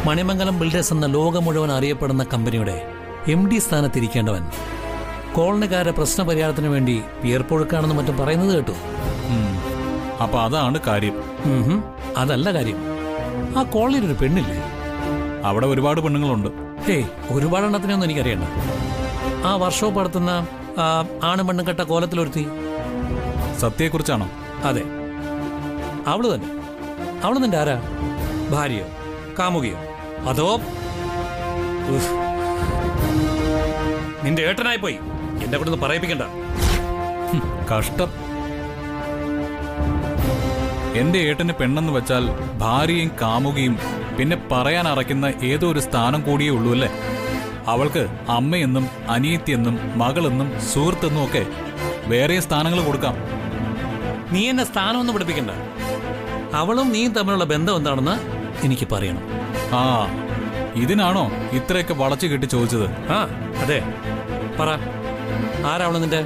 Manimangalam builders എന്ന ലോകം മുഴുവൻ അറിയപ്പെടുന്ന കമ്പനിയുടെ MD സ്ഥാനത്തിരിക്കേണ്ടവൻ കോളനിക്കാരുടെ പ്രശ്നപരിഹാരത്തിന് വേണ്ടി വിയർപ്പൊഴുക്കാണെന്ന് മറ്റും പറയുന്നത് കേട്ടു. അപ്പൊ അതാണ് കാര്യം. അതല്ല കാര്യം. ആ കോളനിയിൽ ഒരു പെണ്ണില്ലേ? അവിടെ ഒരുപാട് പെണ്ണുങ്ങളുണ്ട്. ഒരുപാട് എണ്ണത്തിനൊന്നും എനിക്കറിയണ്ട. ആ വർക്ക്ഷോപ്പ് നടത്തുന്ന ആണും പെണ്ണും കെട്ട കോലത്തിലൊരുത്തി. സത്യയെക്കുറിച്ചാണോ? അതെ, അവള് തന്നെ. അവള് നിന്റെ ആരാ? ഭാര്യയോ കാമുകിയോ അതോ നിന്റെ ഏട്ടനായി പോയി? എന്നെ കൊണ്ടൊന്ന് പറയിപ്പിക്കണ്ട. കഷ്ടം. എന്റെ ഏട്ടന് പെണ്ണെന്ന് വെച്ചാൽ ഭാര്യയും കാമുകിയും പിന്നെ പറയാൻ അറയ്ക്കുന്ന ഏതോ ഒരു സ്ഥാനം കൂടിയേ ഉള്ളൂ അല്ലേ? അവൾക്ക് അമ്മയെന്നും അനിയത്തിയെന്നും മകളെന്നും സുഹൃത്തെന്നും ഒക്കെ വേറെ സ്ഥാനങ്ങൾ കൊടുക്കാം. നീ എന്നെ സ്ഥാനമൊന്നും പഠിപ്പിക്കണ്ട. അവളും നീയും തമ്മിലുള്ള ബന്ധം എന്താണെന്ന് എനിക്ക് പറയണം. ആ, ഇതിനാണോ ഇത്രയൊക്കെ വളച്ചു കെട്ടി ചോദിച്ചത്? അതെ, പറ. ആരാവള് നിന്റെ?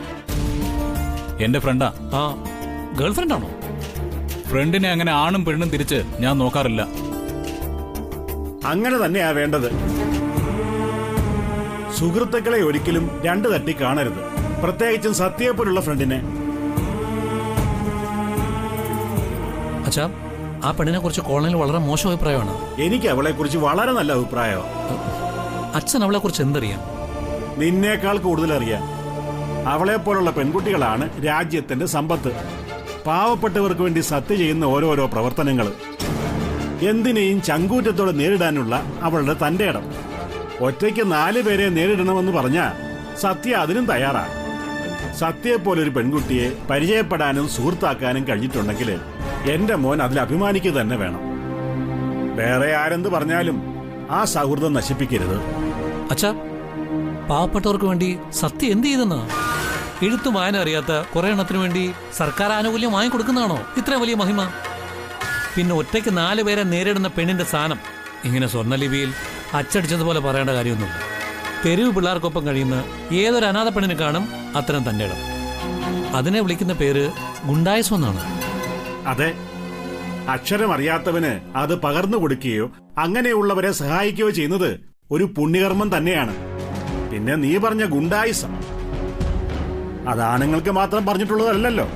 എന്റെ ഫ്രണ്ടാ. ഗേൾഫ്രണ്ട് ആണോ? ഫ്രണ്ടിനെ അങ്ങനെ ആണും പെണ്ണും തിരിച്ച് ഞാൻ നോക്കാറില്ല. അങ്ങനെ തന്നെയാ വേണ്ടത്. സുഹൃത്തുക്കളെ ഒരിക്കലും രണ്ടു തട്ടി കാണരുത്, പ്രത്യേകിച്ചും സത്യയെപ്പോലുള്ള ഫ്രണ്ടിനെ. അച്ഛാ, ആ പെണ്ണിനെ കുറിച്ച് കോളനിയിൽ വളരെ മോശം അഭിപ്രായമാണ്. എനിക്ക് അവളെ കുറിച്ച് വളരെ നല്ല അഭിപ്രായമാണ്. അച്ഛൻ അവളെ കുറിച്ച് എന്തറിയാം? നിന്നേക്കാൾ കൂടുതൽ അറിയാം. അവളെ പോലുള്ള പെൺകുട്ടികളാണ് രാജ്യത്തിന്റെ സമ്പത്ത്. പാവപ്പെട്ടവർക്ക് വേണ്ടി സത്യ ചെയ്യുന്ന ഓരോരോ പ്രവർത്തനങ്ങൾ, എന്തിനേയും ചങ്കൂറ്റത്തോടെ നേരിടാനുള്ള അവളുടെ തന്റെ ഇടം. ഒറ്റയ്ക്ക് 4 പേരെ നേരിടണമെന്ന് പറഞ്ഞാ സത്യ അതിനും തയ്യാറാണ്. സത്യയെപ്പോലൊരു പെൺകുട്ടിയെ പരിചയപ്പെടാനും സുഹൃത്താക്കാനും കഴിഞ്ഞിട്ടുണ്ടെങ്കിൽ എന്റെ മോൻ അതിൽ അഭിമാനിക്കുക തന്നെ വേണം. വേറെ ആരെന്ത് പറഞ്ഞാലും ആ സൗഹൃദം നശിപ്പിക്കരുത്. അച്ഛാ, പാവപ്പെട്ടവർക്ക് വേണ്ടി സത്യം എന്ത് ചെയ്തെന്നാ? എഴുത്തും വായന അറിയാത്ത കുറെ എണ്ണത്തിന് വേണ്ടി സർക്കാർ ആനുകൂല്യം വാങ്ങിക്കൊടുക്കുന്നതാണോ ഇത്ര വലിയ മഹിമ? പിന്നെ ഒറ്റയ്ക്ക് 4 പേരെ നേരിടുന്ന പെണ്ണിന്റെ സ്ഥാനം ഇങ്ങനെ സ്വർണ്ണലിപിയിൽ അച്ചടിച്ചതുപോലെ പറയേണ്ട കാര്യമൊന്നുമില്ല. തെരുവ് പിള്ളേർക്കൊപ്പം കഴിയുന്ന ഏതൊരു അനാഥ പെണ്ണിന് കാണും അത്തരം തന്റെ ഇടം. അതിനെ വിളിക്കുന്ന പേര് ഗുണ്ടായിസം എന്നാണ്. അതെ, അക്ഷരം അറിയാത്തവന് അത് പകർന്നു കൊടുക്കുകയോ അങ്ങനെയുള്ളവരെ സഹായിക്കുകയോ ചെയ്യുന്നത് ഒരു പുണ്യകർമ്മം തന്നെയാണ്. പിന്നെ നീ പറഞ്ഞ ഗുണ്ടായിസം അത് ആണുങ്ങൾക്ക് മാത്രം പറഞ്ഞിട്ടുള്ളതല്ലല്ലോ.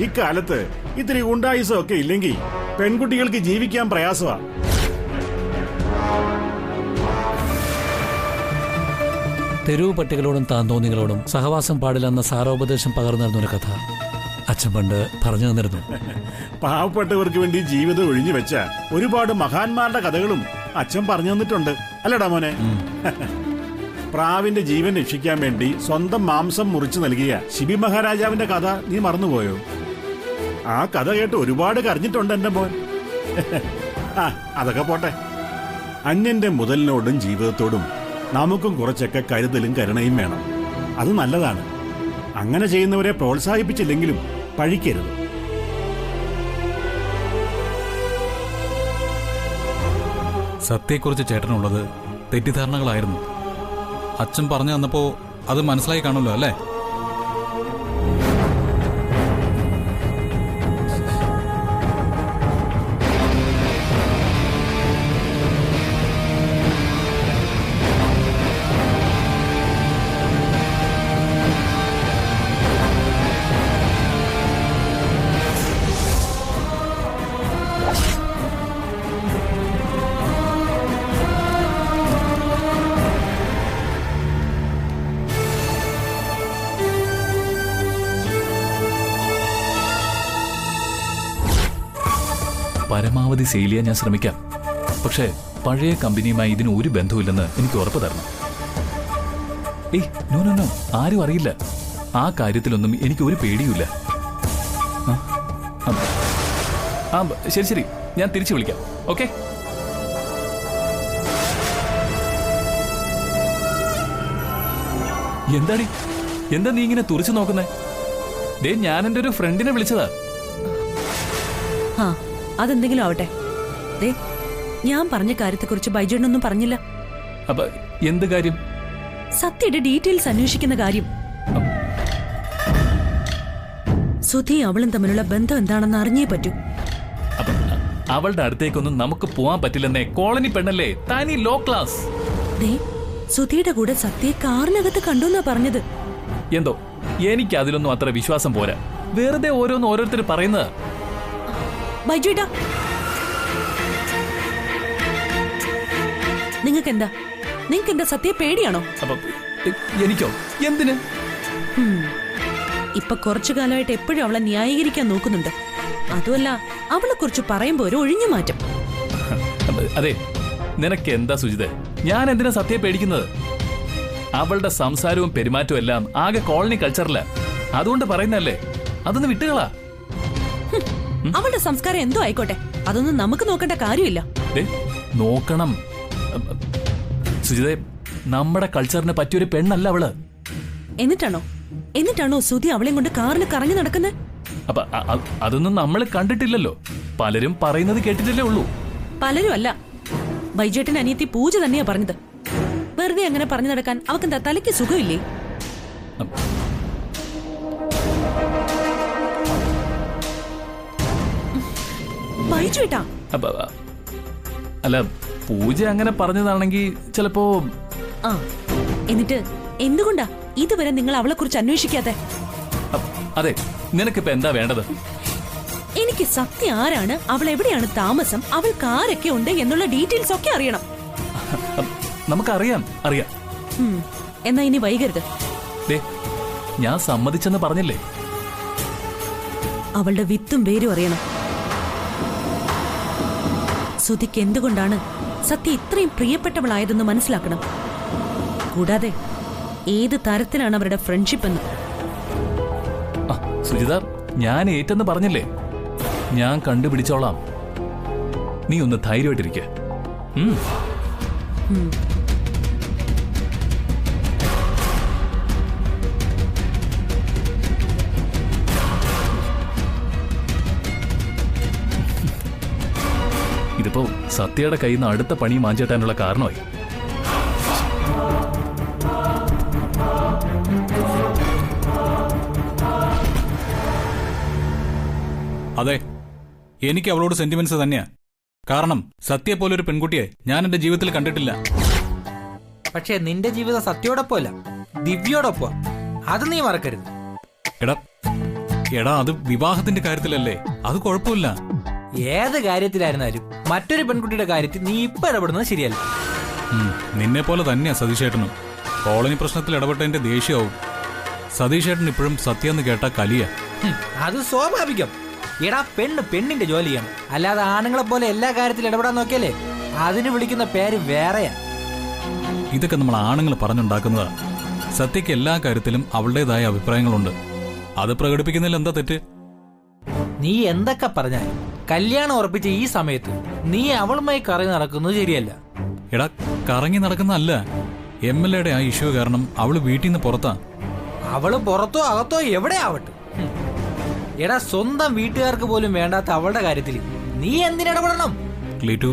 ഇക്കാലത്ത് ഇത്തിരി ഗുണ്ടായിസം ഒക്കെ ഇല്ലെങ്കിൽ പെൺകുട്ടികൾക്ക് ജീവിക്കാൻ പ്രയാസമാണ്. തെരുവ് പട്ടികളോടും താന്തോന്നികളോടും സഹവാസം പാടില്ലെന്ന സാരോപദേശം പകർന്നു തരുന്നൊരു കഥ അച്ഛൻ പണ്ട് പറഞ്ഞു തന്നിരുന്നു. പാവപ്പെട്ടവർക്ക് വേണ്ടി ജീവിതം ഒഴിഞ്ഞു വെച്ച ഒരുപാട് മഹാന്മാരുടെ കഥകളും അച്ഛൻ പറഞ്ഞു തന്നിട്ടുണ്ട്, അല്ലടാ മോനെ? പ്രാവിന്റെ ജീവൻ രക്ഷിക്കാൻ വേണ്ടി സ്വന്തം മാംസം മുറിച്ചു നൽകിയ ശിബി മഹാരാജാവിന്റെ കഥ നീ മറന്നുപോയോ? ആ കഥ കേട്ട് ഒരുപാട് കരഞ്ഞിട്ടുണ്ട് എന്റെ മോൻ. അതൊക്കെ പോട്ടെ. അന്യന്റെ മുതലിനോടും ജീവിതത്തോടും നമുക്കും കുറച്ചൊക്കെ കരുതലും കരുണയും വേണം. അത് നല്ലതാണ്. അങ്ങനെ ചെയ്യുന്നവരെ പ്രോത്സാഹിപ്പിച്ചില്ലെങ്കിലും പഴിക്കരുത്. സത്യയെക്കുറിച്ച് ചേട്ടനുള്ളത് തെറ്റിദ്ധാരണകളായിരുന്നു. അച്ഛൻ പറഞ്ഞു തന്നപ്പോ അത് മനസ്സിലായി കാണുമല്ലോ അല്ലേ? പരമാവധി സെയിൽ ചെയ്യാൻ ഞാൻ ശ്രമിക്കാം. പക്ഷേ പഴയ കമ്പനിയുമായി ഇതിന് ഒരു ബന്ധവുമില്ലെന്ന് എനിക്ക് ഉറപ്പ് തരണം. നോ, ആരും അറിയില്ല. ആ കാര്യത്തിലൊന്നും എനിക്ക് ഒരു പേടിയുമില്ല. ശരി, ഞാൻ തിരിച്ചു വിളിക്കാം. ഓക്കെ? എന്താ നീ ഇങ്ങനെ തുറിച്ചു നോക്കുന്നേ? ഞാൻ എൻ്റെ ഒരു ഫ്രണ്ടിനെ വിളിച്ചതാ. അതെന്തെങ്കിലും ആവട്ടെ. ഞാൻ പറഞ്ഞ കാര്യത്തെക്കുറിച്ച് ബൈജുണ്ണൊന്നും പറഞ്ഞില്ല. അപ്പൊ എന്ത് കാര്യം? സത്യയുടെ ഡീറ്റെയിൽസ് അന്വേഷിക്കുന്ന കാര്യം. സുധി അവളും തമ്മിലുള്ള ബന്ധം എന്താണെന്ന് അറിഞ്ഞേ പറ്റൂ. അവളുടെ അടുത്തേക്കൊന്നും നമുക്ക് പോവാൻ പറ്റില്ലെന്നേ. കോളനി പെണ്ണല്ലേ, തനി ലോ ക്ലാസ്. ദേ, സുധിയുടെ കൂടെ സത്യയെ കാറിനകത്ത് കണ്ടുന്നാ പറഞ്ഞത്. എന്തോ എനിക്ക് അതിലൊന്നും അത്ര വിശ്വാസം പോരാ. വെറുതെ ഓരോരുത്തർ പറയുന്നത്. ബൈജുട്ടാ, നിങ്ങക്കെന്താ സത്യയെ പേടിയാണോ? അപ്പൊ എനിക്കോ? എന്തിന്? ഇപ്പൊ കുറച്ചു കാലമായിട്ട് എപ്പോഴും അവളെ ന്യായീകരിക്കാൻ നോക്കുന്നുണ്ട്. അതുമല്ല, അവളെ കുറിച്ച് പറയുമ്പോ ഒരു ഒഴിഞ്ഞു മാറ്റം. അതെ, നിനക്ക് എന്താ സുജിത? ഞാൻ എന്തിനാ സത്യയെ പേടിക്കുന്നത്? അവളുടെ സംസാരവും പെരുമാറ്റവും എല്ലാം ആകെ കോളനി കൾച്ചറില. അതുകൊണ്ട് പറയുന്നല്ലേ, അതൊന്ന് വിട്ടുകളാ. അവളുടെ സംസ്കാരം എന്തോ ആയിക്കോട്ടെ, അതൊന്നും നമുക്ക് നോക്കേണ്ട കാര്യമില്ല. നോക്കണം സുജിതേ, നമ്മുടെ കൾച്ചറിന് പറ്റിയൊരു പെണ്ണല്ല അവള്. എന്നിട്ടാണോ സുധി അവളെയും കൊണ്ട് കാറിന് കറങ്ങി നടക്കുന്നത്? അപ്പൊ അതൊന്നും നമ്മൾ കണ്ടിട്ടില്ലല്ലോ. പലരും പറയുന്നത് കേട്ടിട്ടല്ലേ ഉള്ളൂ. പലരും അല്ല, ബൈജേട്ടൻ അനിയത്തി പൂജ തന്നെയാ പറഞ്ഞത്. വെറുതെ അങ്ങനെ പറഞ്ഞു നടക്കാൻ അവക്കെന്താ തലയ്ക്ക് സുഖമില്ലേ? ബൈജേട്ടാ, അല്ല, പൂജ അങ്ങനെ പറഞ്ഞതാണെങ്കിൽ ചിലപ്പോ. എന്നിട്ട് എന്തുകൊണ്ടാ ഇതുവരെ നിങ്ങൾ അവളെ കുറിച്ച് അന്വേഷിക്കാതെ? അതെ, നിനക്കിപ്പോ എന്താ വേണ്ടത്? എനിക്ക് സത്യം ആരാണ്, അവൾ എവിടെയാണ് താമസം, അവൾക്ക് ആരൊക്കെ ഉണ്ട് എന്നുള്ള ഡീറ്റെയിൽസ് ഒക്കെ അറിയണം. നമുക്കറിയാം. എന്നാ ഇനി വൈകരുത്. ഞാൻ സമ്മതിച്ചെന്ന് പറഞ്ഞില്ലേ? അവളുടെ വിത്തും പേരും അറിയണം. സുധിക്ക് എന്തുകൊണ്ടാണ് സത്യ ഇത്രയും പ്രിയപ്പെട്ടവളായതെന്ന് മനസ്സിലാക്കണം. കൂടാതെ ഏത് തരത്തിലാണ് അവരുടെ ഫ്രണ്ട്ഷിപ്പ് എന്ന്. സുജിത, ഞാൻ ഏറ്റെന്ന് പറഞ്ഞില്ലേ? ഞാൻ കണ്ടുപിടിച്ചോളാം. നീ ഒന്ന് ധൈര്യമായിട്ടിരിക്ക. ഇതിപ്പോ സത്യയുടെ കയ്യിൽ നിന്ന് അടുത്ത പണി മാഞ്ചേട്ടാനുള്ള കാരണമായി. അതെ, എനിക്ക് അവളോട് സെന്റിമെന്റ്സ് തന്നെയാ. കാരണം സത്യയെ പോലൊരു പെൺകുട്ടിയെ ഞാൻ എന്റെ ജീവിതത്തിൽ കണ്ടിട്ടില്ല. പക്ഷേ നിന്റെ ജീവിതം സത്യയോടൊപ്പമല്ല, ദിവ്യോടൊപ്പം. അത് നീ മറക്കരുത്. എടാ, അത് വിവാഹത്തിന്റെ കാര്യത്തിലല്ലേ, അത് കുഴപ്പമില്ല. ഏത് കാര്യത്തിലായിരുന്നാലും മറ്റൊരു പെൺകുട്ടിയുടെ കാര്യത്തിൽ നീ ഇപ്പൊ ഇടപെടുന്നത് ശരിയല്ല. നിന്നെ പോലെ തന്നെയാ സതീഷേട്ടനും. കോളനി പ്രശ്നത്തിൽ ഇടപെട്ടതിന്റെ ദേഷ്യമാവും. സതീഷേട്ടൻ ഇപ്പോഴും സത്യം എന്ന് കേട്ടാ കലിയ. അത് സ്വാഭാവികം. എടാ, പെണ്ണിന്റെ ജോലിയാണ്. അല്ലാതെ ആണുങ്ങളെ പോലെ എല്ലാ കാര്യത്തിലും ഇടപെടാൻ നോക്കിയല്ലേ അതിന് വിളിക്കുന്ന പേര് വേറെയാ. ഇതൊക്കെ നമ്മൾ ആണുങ്ങൾ പറഞ്ഞുണ്ടാക്കുന്നതാ. സത്യക്ക് എല്ലാ കാര്യത്തിലും അവളുടേതായ അഭിപ്രായങ്ങളുണ്ട്. അത് പ്രകടിപ്പിക്കുന്നതിൽ എന്താ തെറ്റ്? നീ എന്തൊക്കെ പറഞ്ഞാലും കല്യാണം ഉറപ്പിച്ച ഈ സമയത്ത് നീ അവളുമായി കറങ്ങി നടക്കുന്നത് ശരിയല്ല. എടാ, കറങ്ങി നടക്കുന്നതല്ല. MLA-യുടെ ആ ഇഷ്യൂ കാരണം അവള് വീട്ടിൽ നിന്ന് പുറത്താ. അവള് പുറത്തോ അകത്തോ എവിടെ ആവട്ടെ. എടാ, സ്വന്തം വീട്ടുകാർക്ക് പോലും വേണ്ടാത്ത അവളുടെ കാര്യത്തിൽ നീ എന്തിനിടപെടണം? ക്ലീറ്റു,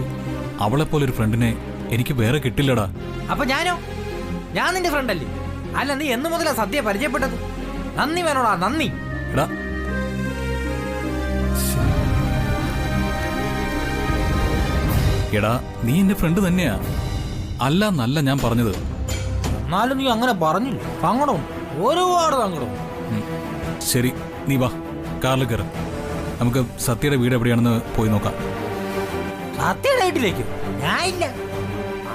അവളെപ്പോലൊരു ഫ്രണ്ടിനെ എനിക്ക് വേറെ കിട്ടില്ലടാ. അപ്പൊ ഞാനോ? ഞാൻ നിന്റെ ഫ്രണ്ടല്ലേ? അല്ല, നീ എന്ന് മുതലാ സത്യ പരിചയപ്പെട്ടത്? നന്ദി വേണോടാ, നന്ദി. എടാ, എടാ, നീ എന്റെ ഫ്രണ്ട് തന്നെയാ. അല്ല എന്നല്ല ഞാൻ പറഞ്ഞത്. എന്നാലും നീ അങ്ങനെ പറഞ്ഞില്ല. സങ്കടമുണ്ട്, ഒരുപാട് സങ്കടമുണ്ട്. ശരി, നീ വാ, കാറിൽ കയറ. നമുക്ക് സത്യയുടെ വീട് എവിടെയാണെന്ന് പോയി നോക്കാം. സത്യയുടെ വീട്ടിലേക്ക് ഞാൻ ഇല്ല.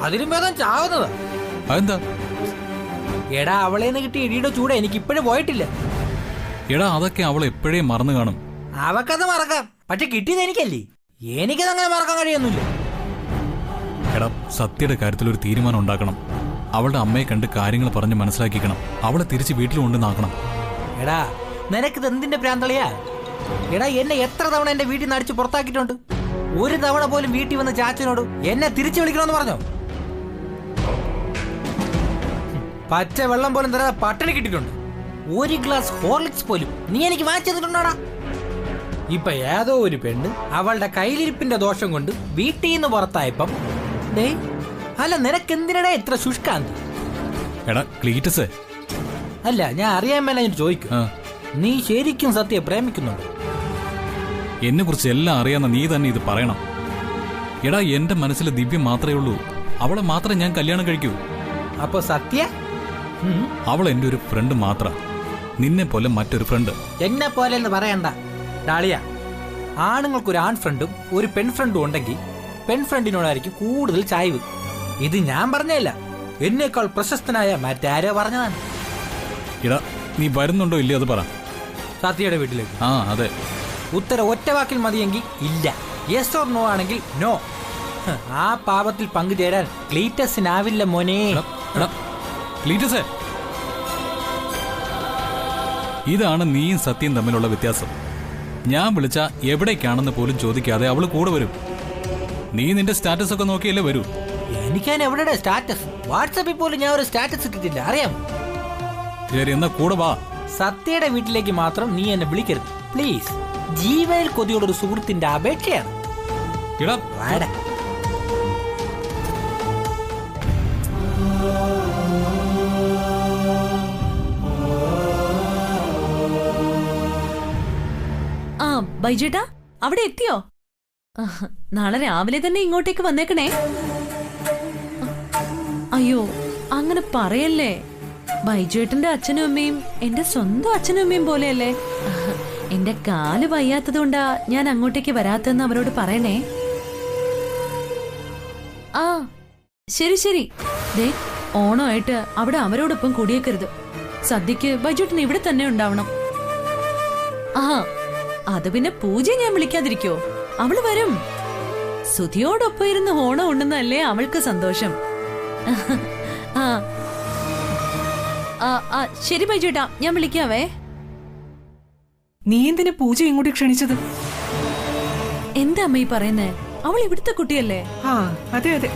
അതിലും ഭേദം ചാവുന്നതാ. അതെന്താ? എടാ, അവളേന്ന് കിട്ടിയ ഇടിയുടെ ചൂട് എനിക്ക് ഇപ്പോഴും പോയിട്ടില്ല. എടാ, അതൊക്കെ അവൾ എപ്പോഴേ മറന്നു കാണും. അവക്കത് മറക്കാം, പക്ഷെ കിട്ടിയത് എനിക്കല്ലേ. എനിക്കത് അങ്ങനെ മറക്കാൻ കഴിയൊന്നുമില്ല. എടാ, സത്യയുടെ കാര്യത്തിൽ ഒരു തീരുമാനം ഉണ്ടാക്കണം. അവളുടെ അമ്മയെ കണ്ട് കാര്യങ്ങൾ പറഞ്ഞ് മനസ്സിലാക്കിക്കണം. അവളെ തിരിച്ച് വീട്ടിൽ കൊണ്ടുവന്നാക്കണം. എടാ, നിനക്കിത് എന്തിന്റെ പ്രാന്തളിയാ? എടാ, എന്നെ എത്ര തവണ എന്റെ വീട്ടിൽ നിന്ന് അടിച്ച് പുറത്താക്കിയിട്ടുണ്ട്. ഒരു തവണ പോലും വീട്ടിൽ വന്ന് ചാച്ചനോട് എന്നെ തിരിച്ചു വിളിക്കണമെന്ന് പറഞ്ഞോ? പച്ച വെള്ളം പോലും തരാതെ പട്ടിണി കിട്ടിയിട്ടുണ്ട്. ഒരു ഗ്ലാസ് ഹോർലിക്സ് പോലും നീ എനിക്ക് വാങ്ങിച്ചു തന്നിട്ടുണ്ടോടാ? ഇപ്പൊ ഏതോ ഒരു പെണ്ണ് അവളുടെ കയ്യിലിരിപ്പിന്റെ ദോഷം കൊണ്ട് വീട്ടിൽ നിന്ന് പുറത്തായപ്പം അല്ല, നിനക്കെന്തിനടാ ഇത്ര ശുഷ്കാന്തി? എടാ ക്ലീറ്റസേ, അല്ല, ഞാൻ അറിയാൻ മേല ഞാൻ ചോദിക്കും. നീ ശരിക്കും സത്യം പ്രേമിക്കുന്നുണ്ടോ? എന്നെ കുറിച്ച് എല്ലാം അറിയാവുന്ന നീ തന്നെ ഇത് പറയണം. എടാ എന്റെ മനസ്സിൽ ദിവ്യ മാത്രമേ ഉള്ളൂ. അവളെ മാത്രമേ ഞാൻ കല്യാണം കഴിക്കൂ. അപ്പൊ സത്യ അവൾ എന്റെ ഒരു ഫ്രണ്ട് മാത്ര, നിന്നെ പോലെ മറ്റൊരു ഫ്രണ്ട്. എന്നെ പോലെ എന്ന് പറയണ്ട ഡാളിയ. ആണുങ്ങൾക്ക് ഒരു ആൺ ഫ്രണ്ടും ഒരു പെൺ ഫ്രണ്ടും ഉണ്ടെങ്കിൽ പെൺ ഫ്രണ്ടിനോടായിരിക്കും കൂടുതൽ ചായ്വ്. ഇത് ഞാൻ പറഞ്ഞല്ല, എന്നേക്കാൾ പ്രശസ്തനായ മറ്റാരോ പറഞ്ഞതാണ്. എടാ നീ വരുന്നുണ്ടോ ഇല്ലയോ അത് പറ. സത്യയുടെ വീട്ടിലേക്ക് ആ അതെ. ഉത്തരം ഒറ്റ വാക്കിൽ മതിയെങ്കിൽ ഇല്ല, യെസ് ഓർ നോ ആണെങ്കിൽ നോ. ആ പാപത്തിൽ പങ്കുചേരാൻ ക്ലീറ്റസിനാവില്ല മോനെ. എടാ ക്ലീറ്റസേ, ഇതാണ് നീയും സത്യം തമ്മിലുള്ള വ്യത്യാസം. ഞാൻ വിളിച്ച എവിടേക്കാണെന്ന് പോലും ചോദിക്കാതെ അവള് കൂടെ വരും. നീ നിന്റെ സ്റ്റാറ്റസ് ഒക്കെ നോക്കിയല്ലേ വരൂ. എനിക്കാൻ എവിടെ സ്റ്റാറ്റസ്? വാട്സാപ്പിൽ പോലും ഞാൻ ഒരു സ്റ്റാറ്റസ് ഇട്ടിട്ടില്ല, അറിയാം. ശരി എന്നാ കൂടെ വാ. സത്യയുടെ വീട്ടിലേക്ക് മാത്രം നീ എന്നെ വിളിക്കരുത് പ്ലീസ്. ജീവനിൽ കൊതിയുള്ള ഒരു സുഹൃത്തിന്റെ അപേക്ഷയാണ്. എടാ വാടാ. ആ ബൈജേട്ടാ, അവിടെ എത്തിയോ? നാളെ രാവിലെ തന്നെ ഇങ്ങോട്ടേക്ക് വന്നേക്കണേ. അയ്യോ അങ്ങനെ പറയല്ലേ. ബൈജേട്ടന്റെ അച്ഛനും അമ്മയും എന്റെ സ്വന്തം അച്ഛനും അമ്മയും പോലെയല്ലേ. എന്റെ കാല് വയ്യാത്തതുകൊണ്ടാ ഞാൻ അങ്ങോട്ടേക്ക് വരാത്തെന്ന് അവരോട് പറയണേ. ആ ശരി ശരി. ദേ ഓണമായിട്ട് അവിടെ അവരോടൊപ്പം കൂടിയേക്കരുത്. സദ്യക്ക് ബൈജേട്ടൻ ഇവിടെ തന്നെ ഉണ്ടാവണം. ആ അത് പിന്നെ പൂജ ഞാൻ വിളിക്കാതിരിക്കോ? അവള് വരും. സുധിയോടൊപ്പം ഇരുന്ന് ഓണം ഉണ്ടെന്നല്ലേ അവൾക്ക് സന്തോഷം. ആ ആ ശരി ബൈജേട്ടാ, ഞാൻ വിളിക്കാവേ. നീ എന്തിനാ പൂജ ഇങ്ങോട്ട് ക്ഷണിച്ചത്? എന്താ അമ്മ ഈ പറയുന്നേ? അവൾ ഇവിടുത്തെ കുട്ടിയല്ലേ? ആ അതെ അതെ,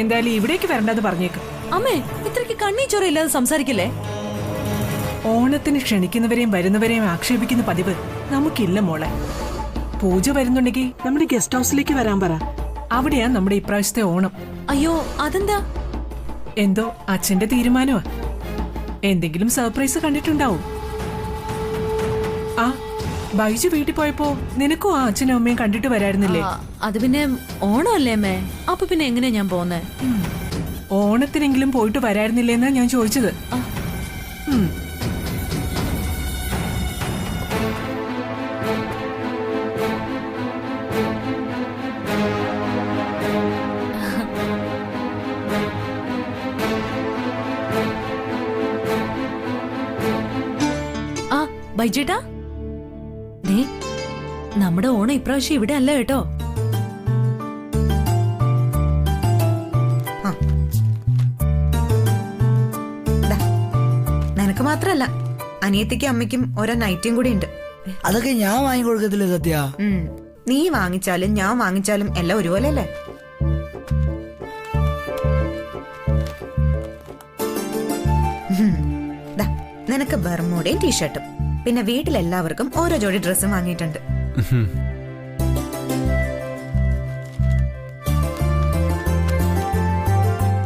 എന്തായാലും ഇവിടേക്ക് വരണ്ടെന്ന് പറഞ്ഞേക്കും. അമ്മേ ഇത്രയ്ക്ക് കണ്ണീച്ചോറയില്ലാതെ സംസാരിക്കല്ലേ. ഓണത്തിന് ക്ഷണിക്കുന്നവരെയും വരുന്നവരെയും ആക്ഷേപിക്കുന്ന പതിവ് നമുക്കില്ല മോളെ. പൂജ വരുന്നുണ്ടെങ്കിൽ നമ്മുടെ ഗസ്റ്റ് ഹൗസിലേക്ക് വരാൻ പറ. അവിടെയാ നമ്മുടെ ഇപ്രാവശ്യത്തെ ഓണം. അയ്യോ അതെന്താ? എന്തോ അച്ഛന്റെ തീരുമാനമാ. എന്തെങ്കിലും സർപ്രൈസ് കണ്ടിട്ടുണ്ടാവും. ആ ബൈജു വീട്ടിൽ പോയപ്പോ നിനക്കും ആ അച്ഛനും അമ്മയും കണ്ടിട്ട് വരായിരുന്നില്ലേ? അത് പിന്നെ ഓണമല്ലേ അമ്മേ, അപ്പൊ പിന്നെ എങ്ങനെയാ ഞാൻ പോന്നേ? ഓണത്തിനെങ്കിലും പോയിട്ട് വരായിരുന്നില്ലേന്നാ ഞാൻ ചോദിച്ചത്. ആ ബൈജേട്ടാ, ദേ നമ്മുടെ ഓണം ഇപ്രാവശ്യം ഇവിടെ അല്ല കേട്ടോ. നിനക്ക് മാത്രല്ല, അനിയത്തിക്കും അമ്മയ്ക്കും ഓരോ നൈറ്റിയും കൂടി ഉണ്ട്. അതൊക്കെ ഞാൻ വാങ്ങിക്കൊടുക്കത്തില്ലേ സത്യ? നീ വാങ്ങിച്ചാലും ഞാൻ വാങ്ങിച്ചാലും എല്ലാം ഒരുപോലെ അല്ലേ? നിനക്ക് ബർമൂഡയും ടീഷർട്ടും, പിന്നെ വീട്ടിലെല്ലാവർക്കും ഓരോ ജോഡി ഡ്രസ്സും വാങ്ങിയിട്ടുണ്ട്.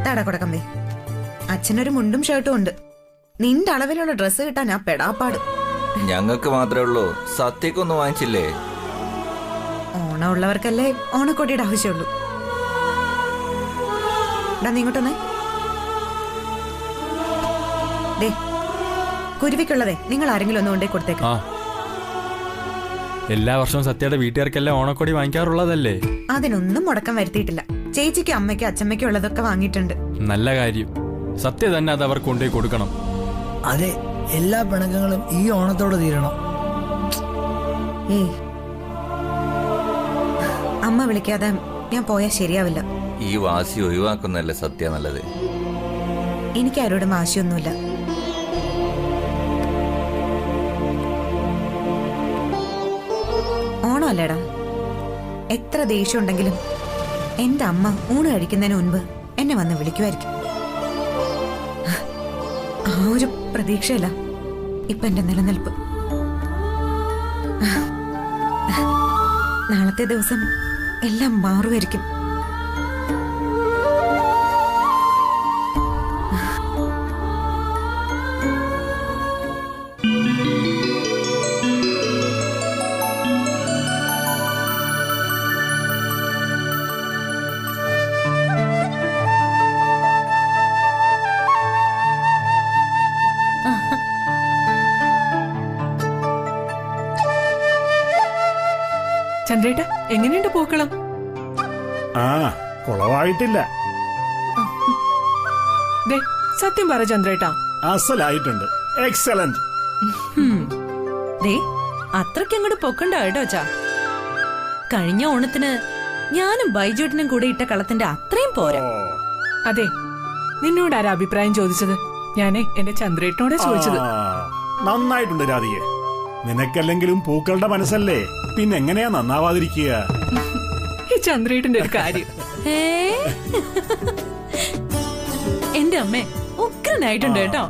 തടകൊടക്കമ്പേ, അച്ഛനൊരു മുണ്ടും ഷർട്ടും ഉണ്ട്. നിന്റെ അളവിലുള്ള ഡ്രസ്സ് കിട്ടാൻ ആ പെടാപ്പാട്. ഞങ്ങൾക്ക് മാത്രമേ ഉള്ളൂ, സത്യക്കൊന്നും വാങ്ങിച്ചില്ലേ? ഓണം ഉള്ളവർക്കല്ലേ ഓണക്കോടിയുടെ ആവശ്യമുള്ളൂ. നീ ഇങ്ങോട്ടൊന്നേ. ദേ കുരുവിക്കുള്ളതേ നിങ്ങൾ ആരെങ്കിലും ഒന്നും കൊണ്ടേ കൊടുത്തേക്ക്. എല്ലാ വർഷവും സത്യയുടെ വീട്ടുകാർക്കെല്ലാം ഓണക്കോടി വാങ്ങിക്കാറുള്ളതല്ലേ? അതിനൊന്നും മുടക്കം വരുത്തിയിട്ടില്ല. ചേച്ചിക്കും അമ്മയ്ക്കും അച്ഛമ്മയ്ക്കും ഉള്ളതൊക്കെ വാങ്ങിയിട്ടുണ്ട്. നല്ല കാര്യം. സത്യ തന്നെ അത് അവർക്ക് കൊണ്ടേ കൊടുക്കണം. അതെ, എല്ലാ പിണക്കങ്ങളും ഈ ഓണത്തോടെ തീരണം. ഏയ് അമ്മ വിളിക്കാതെ ഞാൻ പോയാൽ ശരിയാവില്ല. ഈ വാശി ഒഴിവാക്കുന്നല്ലേ സത്യ നല്ലത്. എനിക്ക് ആരോടും വാശിയൊന്നുമില്ല. ഓണമല്ലേടാ, എത്ര ദേഷ്യം ഉണ്ടെങ്കിലും എന്റെ അമ്മ ഊണ് കഴിക്കുന്നതിന് മുൻപ് എന്നെ വന്ന് വിളിക്കുമായിരിക്കും. ആ ഒരു പ്രതീക്ഷയല്ല ഇപ്പൊ എന്റെ നിലനിൽപ്പ്. നാളത്തെ ദിവസം എല്ലാം മാറുമായിരിക്കും. ചന്ദ്രേട്ട എങ്ങനെയുണ്ട് പൂക്കളം? ആ, കുളവായിട്ടില്ല. ദേ സത്യം പറ ചന്ദ്രേട്ട. അസലായിട്ടുണ്ട്. എക്സലന്റ്. ദേ അത്രയ്ക്ക് അങ്ങോട്ട് പൊക്കണ്ട കേട്ടോ അച്ഛാ. കഴിഞ്ഞ ഓണത്തിന് ഞാനും ബൈജുട്ടിനും കൂടെ ഇട്ട കളത്തിന്റെ അത്രയും പോരാ. അതെ, നിന്നോട് ആരാ അഭിപ്രായം ചോദിച്ചത്? ഞാനേ എന്റെ ചന്ദ്രേട്ടനോടെ ചോദിച്ചത്. നന്നായിട്ടുണ്ട് രാധികെ. നിനക്കല്ലെങ്കിലും പൂക്കളുടെ മനസ്സല്ലേ, പിന്നെ എങ്ങനെയാ നന്നാവാതിരിക്കുക? ഈ ചന്ദ്രേട്ടന്റെ ഒരു കാര്യം. എന്റെ അമ്മേ ഉഗ്രനായിട്ടുണ്ട് കേട്ടോ.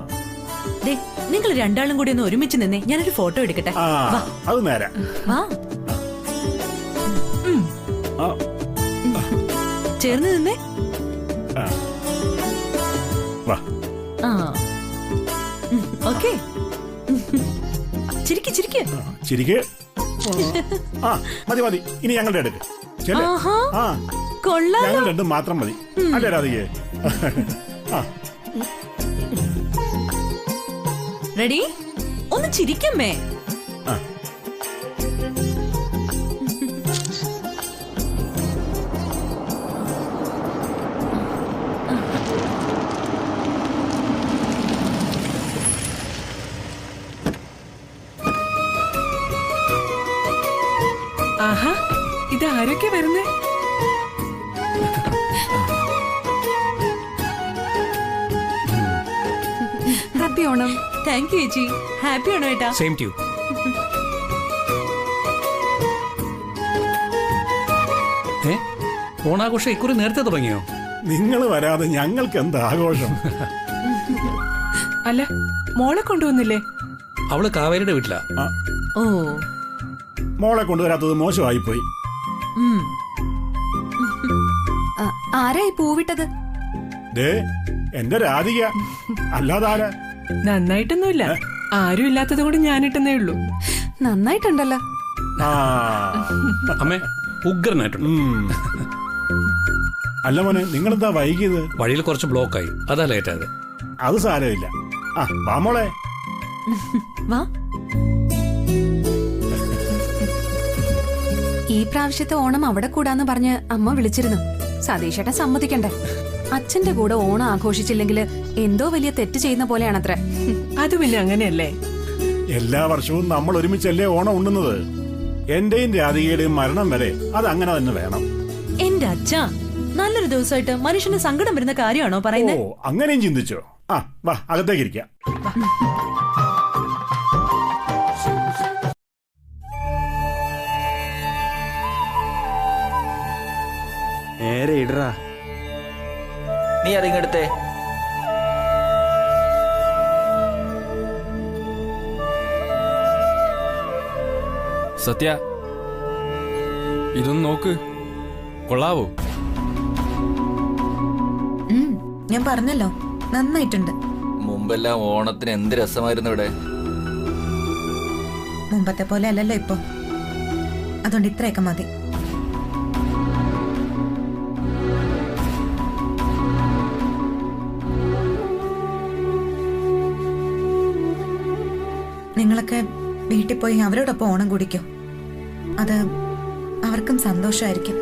ദേ നിങ്ങൾ രണ്ടാളും കൂടി ഒന്ന് ഒരുമിച്ച് നിന്നേ, ഞാനൊരു ഫോട്ടോ എടുക്കട്ടെ. അത് നേരെ. വാ ചേർന്ന് നിന്നേ. ഓക്കെ, ചിരിക്ക് ചിരിക്ക് ചിരിക്ക്. മതി മതി, ഇനി ഞങ്ങളുടെ എടുക്ക്. ഞങ്ങൾ രണ്ടും മാത്രം മതി അല്ലേ രാധികെ? റെഡി? ഒന്ന് ചിരിക്കമ്മേ. ആഹാ, ഇത് ആരൊക്കെ വരുന്നേ? ഹാപ്പി ഓണം. താങ്ക് യു ചേച്ചി. ഹാപ്പി ഓണം ഏട്ടാ. Same to you. ഓണാഘോഷം ഇക്കുറി നേരത്തെ തുടങ്ങിയോ? നിങ്ങൾ വരാതെ ഞങ്ങൾക്ക് എന്താ ആഘോഷം? അല്ല, മോളെ കൊണ്ടുവന്നില്ലേ? അവള് കാവേരിയുടെ വീട്ടിലാ. ഓ, മോളെ കൊണ്ടുവരാത്തത് മോശമായിപ്പോയി. ആരായി പൂവിട്ടത്? എന്റെ രാധിക, അല്ലാതാരാ? നന്നായിട്ടൊന്നുമില്ല, ആരും ഇല്ലാത്തത് കൊണ്ട് ഞാനിട്ടെന്നേ ഉള്ളൂ. നന്നായിട്ടുണ്ടല്ലോ. അമ്മേ ഉഗ്രനായിട്ടുണ്ട്. അല്ല മോനെ, നിങ്ങളെന്താ വൈകിയത്? വഴിയിൽ കുറച്ച് ബ്ലോക്കായി, അതാ ലേറ്റ് ആയത്. അത് സാരമില്ല. വാ മോളെ. വാ. ഈ പ്രാവശ്യത്തെ ഓണം അവിടെ കൂടാന്ന് പറഞ്ഞ് അമ്മ വിളിച്ചിരുന്നു. സതീഷേട്ടൻ സമ്മതിക്കണ്ടേ? അച്ഛന്റെ കൂടെ ഓണം ആഘോഷിച്ചില്ലെങ്കിൽ എന്തോ വലിയ തെറ്റ് ചെയ്യുന്ന പോലെയാണത്ര. അത് പിന്നെ അങ്ങനെയല്ലേ? എല്ലാ വർഷവും നമ്മൾ ഒരുമിച്ചല്ലേ ഓണം ഉണ്ണുന്നത്. എന്റെയും രാധികയുടെയും മരണം വരെ അത് അങ്ങനെ തന്നെ വേണം. എന്റെ അച്ഛാ, നല്ലൊരു ദിവസമായിട്ട് മനുഷ്യന് സങ്കടം വരുന്ന കാര്യമാണോ പറയുന്നത്? ഓ, അങ്ങനെയും ചിന്തിച്ചോ? വാ, അകത്തേക്ക് ഇരിക്കാം. നേരെ ഇടറാ. നീ അതിങ്ങടുത്തേ. സത്യ, ഇതൊന്ന് നോക്ക്, കൊള്ളാവോ? ഞാൻ പറഞ്ഞല്ലോ, നന്നായിട്ടുണ്ട്. മുമ്പെല്ലാം ഓണത്തിന് എന്ത് രസമായിരുന്നു ഇവിടെ. മുമ്പത്തെ പോലെ അല്ലല്ലോ ഇപ്പൊ, അതുകൊണ്ട് ഇത്രയൊക്കെ മതി. നിങ്ങളൊക്കെ വീട്ടിൽ പോയി അവരോടൊപ്പം ഓണം കുടിക്കോ, അത് അവർക്കും സന്തോഷമായിരിക്കും.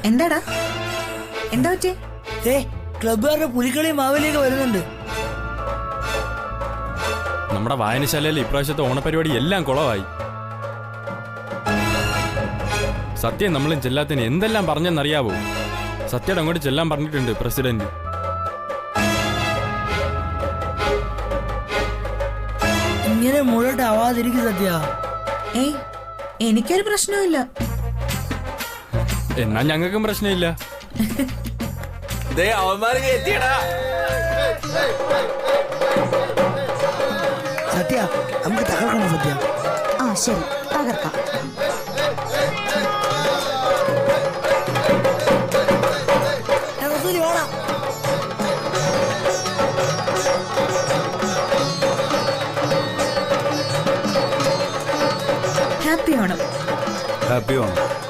എന്താടാ, എന്താ പറ്റേ? ക്ലബ്ബുകാരുടെ പുലിക്കളി മാവേലിയൊക്കെ വരുന്നുണ്ട്. നമ്മുടെ വായനശാലയിൽ ഇപ്രാവശ്യത്തെ ഓണപരിപാടി എല്ലാം കുളമായി. സത്യം നമ്മളും ചെല്ലാത്തിന് എന്തെല്ലാം പറഞ്ഞെന്നറിയാവോ? സത്യയുടെ അങ്ങോട്ട് ചെല്ലാൻ പറഞ്ഞിട്ടുണ്ട് പ്രസിഡന്റ്. ഇങ്ങനെ മുഴട്ട് ആവാതിരിക്കും സത്യ. എനിക്കൊരു പ്രശ്നവുമില്ല. എന്നാ ഞങ്ങൾക്കും പ്രശ്നമില്ല. സത്യ നമുക്ക് തകർക്കണം സത്യ. ആ ശരി, തകർക്കാം. ഹാപ്പി ഓണം. ഹാപ്പി ഓണം.